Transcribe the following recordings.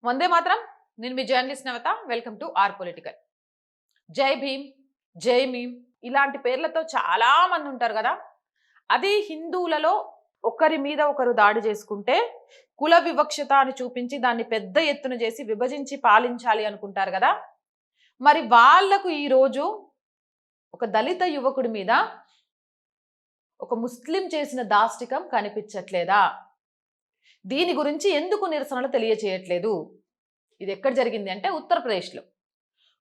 వందే మాత్రం. నేను మీ journalist Navata. Welcome to our political. జై భీమ్, జై మీమ్ ఇలాంటి పేర్లతో చాలా మంది ఉంటారు కదా. అది హిందువులలో ఒకరి మీద ఒకరు దాడి చేసుకుంటే కుల వివక్షత అని చూపించి దాన్ని పెద్ద ఎత్తున చేసి విభజించి పాలించాలి అనుకుంటారు కదా. మరి వాళ్లకు ఈరోజు ఒక దళిత యువకుడి మీద ఒక ముస్లిం చేసిన దాష్టికం కనిపించట్లేదా? దీని గురించి ఎందుకు నిరసనలు తెలియచేయట్లేదు? ఇది ఎక్కడ జరిగింది అంటే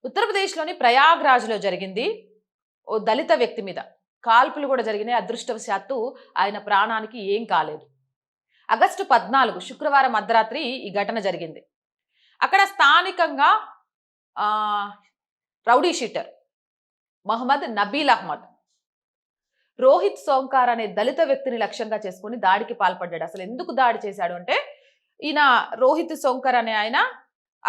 ఉత్తరప్రదేశ్లోని ప్రయాగ్రాజ్లో జరిగింది. ఓ దళిత వ్యక్తి మీద కాల్పులు కూడా జరిగినాయి. అదృష్టవశాత్తు ఆయన ప్రాణానికి ఏం కాలేదు. ఆగస్టు 14 శుక్రవారం అర్ధరాత్రి ఈ ఘటన జరిగింది. అక్కడ స్థానికంగా రౌడీ షీటర్ మహమ్మద్ నబీల్ అహ్మద్ రోహిత్ సోంకార్ అనే దళిత వ్యక్తిని లక్ష్యంగా చేసుకుని దాడికి పాల్పడ్డాడు. అసలు ఎందుకు దాడి చేశాడు అంటే, ఈయన రోహిత్ సోంకర్ అనే ఆయన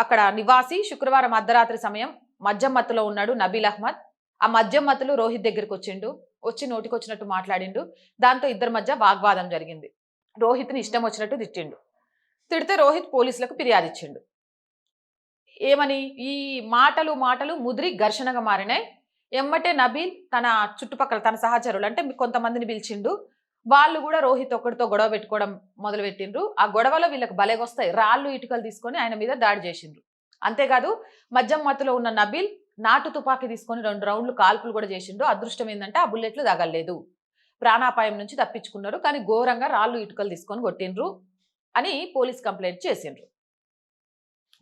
అక్కడ నివాసి. శుక్రవారం అర్ధరాత్రి సమయం మద్యం మత్తులో ఉన్నాడు నబీల్ అహ్మద్. ఆ మద్యం మత్తులో రోహిత్ దగ్గరికి వచ్చి నోటికొచ్చినట్టు మాట్లాడిండు. దాంతో ఇద్దరి మధ్య వాగ్వాదం జరిగింది. రోహిత్ని ఇష్టం వచ్చినట్టు తిడితే రోహిత్ పోలీసులకు ఫిర్యాదు ఇచ్చిండు. ఏమని? ఈ మాటలు ముదిరి ఘర్షణగా మారినాయి. ఎమ్మటే నబీల్ తన చుట్టుపక్కల తన సహచరులు అంటే కొంతమందిని పిలిచిండు. వాళ్ళు కూడా రోహిత్ ఒక్కడితో గొడవ పెట్టుకోవడం మొదలు పెట్టిండ్రు. ఆ గొడవలో వీళ్ళకి బలేగొస్తాయి. రాళ్ళు ఇటుకలు తీసుకొని ఆయన మీద దాడి చేసిండ్రు. అంతేకాదు మద్యం మత్తులో ఉన్న నబీల్ నాటు తుపాకీ తీసుకొని 2 రౌండ్లు కాల్పులు కూడా చేసిండ్రు. అదృష్టం ఏంటంటే ఆ బుల్లెట్లు తగలలేదు. ప్రాణాపాయం నుంచి తప్పించుకున్నారు. కానీ ఘోరంగా రాళ్ళు ఇటుకలు తీసుకొని కొట్టిండ్రు అని పోలీస్ కంప్లైంట్ చేసిండ్రు.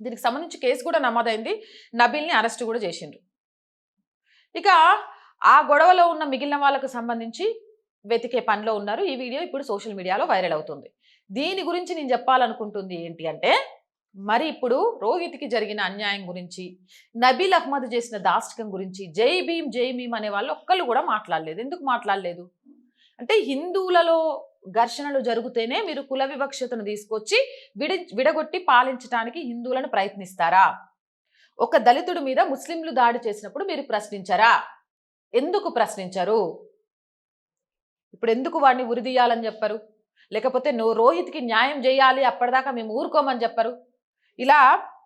దీనికి సంబంధించి కేసు కూడా నమోదైంది. నబీల్ని అరెస్ట్ కూడా చేసిండ్రు. ఇక ఆ గొడవలో ఉన్న మిగిలిన వాళ్ళకు సంబంధించి వెతికే పనిలో ఉన్నారు. ఈ వీడియో ఇప్పుడు సోషల్ మీడియాలో వైరల్ అవుతుంది. దీని గురించి నేను చెప్పాలనుకుంటుంది ఏంటి అంటే, మరి ఇప్పుడు రోహిత్కి జరిగిన అన్యాయం గురించి, నబీల్ అహ్మద్ చేసిన దాష్టికం గురించి జై భీమ్ అనే వాళ్ళు ఒక్కళ్ళు కూడా మాట్లాడలేదు. ఎందుకు మాట్లాడలేదు అంటే, హిందువులలో ఘర్షణలు జరిగితేనే మీరు కుల వివక్షతను తీసుకొచ్చి విడగొట్టి పాలించడానికి హిందువులను ప్రయత్నిస్తారా? ఒక దళితుడి మీద ముస్లింలు దాడి చేసినప్పుడు మీరు ప్రశ్నించరా? ఎందుకు ప్రశ్నించరు? ఇప్పుడు ఎందుకు వాడిని ఉరిదీయాలని చెప్పరు? లేకపోతే రోహిత్కి న్యాయం చేయాలి, అప్పటిదాకా మేము ఊరుకోమని చెప్పరు? ఇలా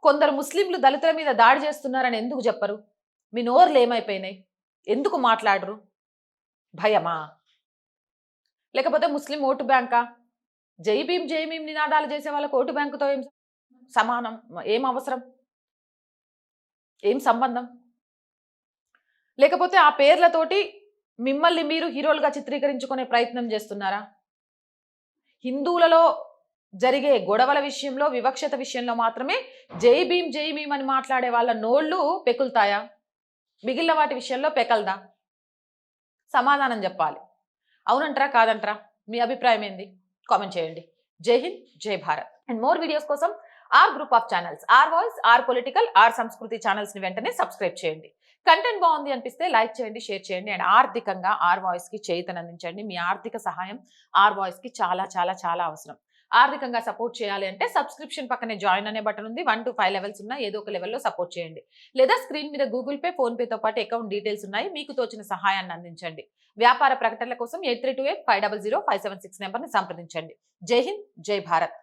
కొందరు ముస్లింలు దళితుల మీద దాడి చేస్తున్నారని ఎందుకు చెప్పరు? మీ నోర్లు ఏమైపోయినాయి? ఎందుకు మాట్లాడరు? భయమా? లేకపోతే ముస్లిం ఓటు బ్యాంకా? జై భీమ్ నినాదాలు చేసే వాళ్ళకి ఓటు బ్యాంకుతో ఏం సమానం? ఏం అవసరం? ఏం సంబంధం? లేకపోతే ఆ పేర్లతోటి మిమ్మల్ని మీరు హీరోలుగా చిత్రీకరించుకునే ప్రయత్నం చేస్తున్నారా? హిందువులలో జరిగే గొడవల విషయంలో, వివక్షత విషయంలో మాత్రమే జై భీమ్ అని మాట్లాడే వాళ్ళ నోళ్ళు పెకులుతాయా? మిగిలిన వాటి విషయంలో పెకల్దా? సమాధానం చెప్పాలి. అవునంటారా కాదంటారా? మీ అభిప్రాయం ఏంది? కామెంట్ చేయండి. Jai Hind, Jai Bharat. And more videos కోసం R group of channels, R voice, R political, R Sanskriti channels ని వెంటనే సబ్స్క్రైబ్ చేయండి. కంటెంట్ బాగుంది అనిపిస్తే లైక్ చేయండి, షేర్ చేయండి. అండ్ ఆర్థికంగా ఆర్ వాయిస్ కి చేయూతనందించండి. మీ ఆర్థిక సహాయం ఆర్ వాయిస్ కి చాలా చాలా చాలా అవసరం. ఆర్థికంగా సపోర్ట్ చేయాలి అంటే సబ్స్క్రిప్షన్ పక్కనే జాయిన్ అనే బటన్ ఉంది. 1 to 5 లెవెల్స్ ఉన్న ఏదో ఒక లెవెల్లో సపోర్ట్ చేయండి. లేదా స్క్రీన్ మీద గూగుల్ పే, ఫోన్ పేతో పాటు అకౌంట్ డీటెయిల్స్ ఉన్నాయి. మీకు తోచిన సహాయాన్ని అందించండి. వ్యాపార ప్రకటనల కోసం 8328 500 576 నెంబర్ని సంప్రదించండి. జై హింద్, జై భారత్.